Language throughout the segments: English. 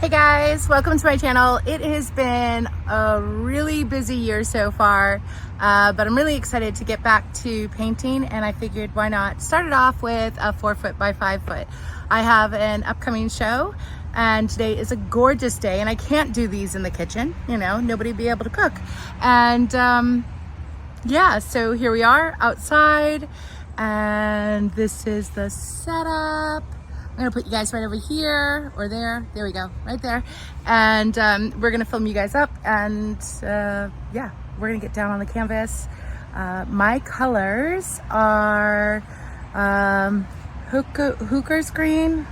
Hey guys, welcome to my channel. It has been a really busy year so far, but I'm really excited to get back to painting, and I figured why not start it off with a 4-foot by 5-foot. I have an upcoming show and today is a gorgeous day, and I can't do these in the kitchen, you know, nobody will be able to cook. And yeah, so here we are outside, and this is the setup. I'm gonna put you guys right over here or there. There we go, right there. And we're gonna film you guys up, and yeah, we're gonna get down on the canvas. My colors are Hooker's green.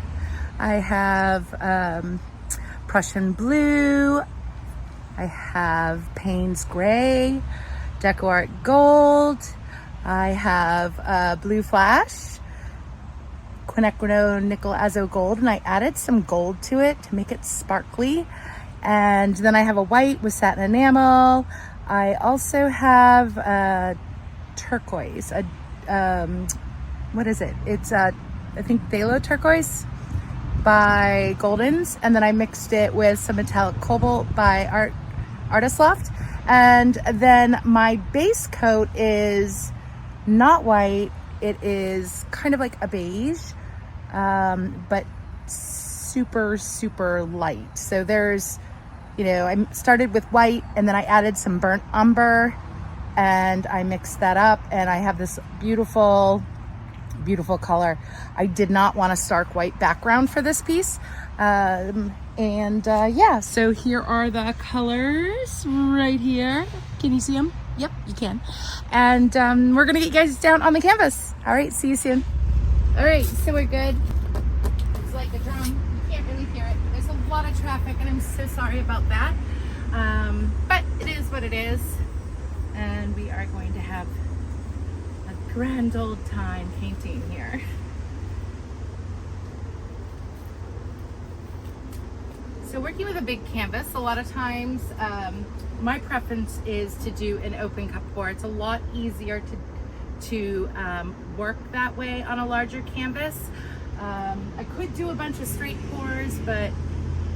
I have Prussian blue. I have Payne's gray, Deco Art gold. I have blue flash, Quinacridone nickel azo gold, and I added some gold to it to make it sparkly. And then I have a white with satin enamel. I also have a turquoise, what is it? It's I think phthalo turquoise by Goldens, and then I mixed it with some metallic cobalt by Artist Loft. And then my base coat is not white. It is kind of like a beige, but super, super light. So there's, you know, I started with white and then I added some burnt umber and I mixed that up, and I have this beautiful, beautiful color. I did not want a stark white background for this piece. Yeah, so here are the colors right here. Can you see them? Yep, you can. And we're gonna get you guys down on the canvas. All right, see you soon. All right, so we're good. It's like a drum. You can't really hear it. There's a lot of traffic, and I'm so sorry about that. But it is what it is. And we are going to have a grand old time painting here. So working with a big canvas, a lot of times my preference is to do an open cup pour. It's a lot easier to work that way on a larger canvas. I could do a bunch of straight pours, but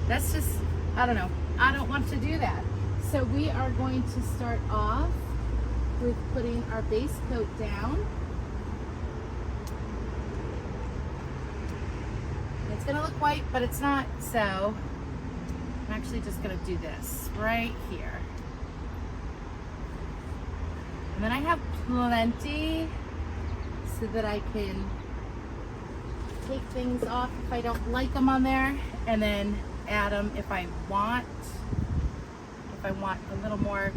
that's just, I don't know. I don't want to do that. So we are going to start off with putting our base coat down. It's gonna look white, but it's not, so I'm actually just gonna do this right here. And then I have plenty so that I can take things off if I don't like them on there, and then add them if I want. If I want a little more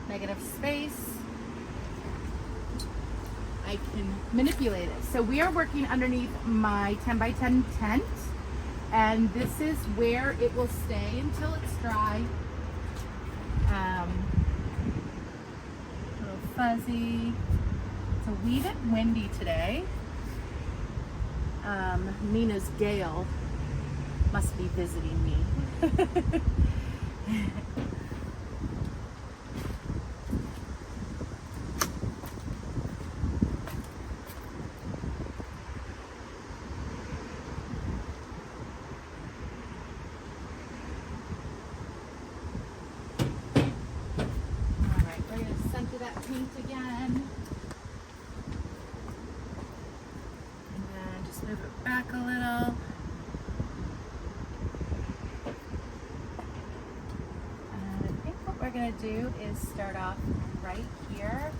negative space, I can manipulate it. So we are working underneath my 10 by 10 tent, and this is where it will stay until it's dry. A little fuzzy. It's a wee bit windy today. Nina's Gale must be visiting me. Paint again, and then just move it back a little. And I think what we're going to do is start off right here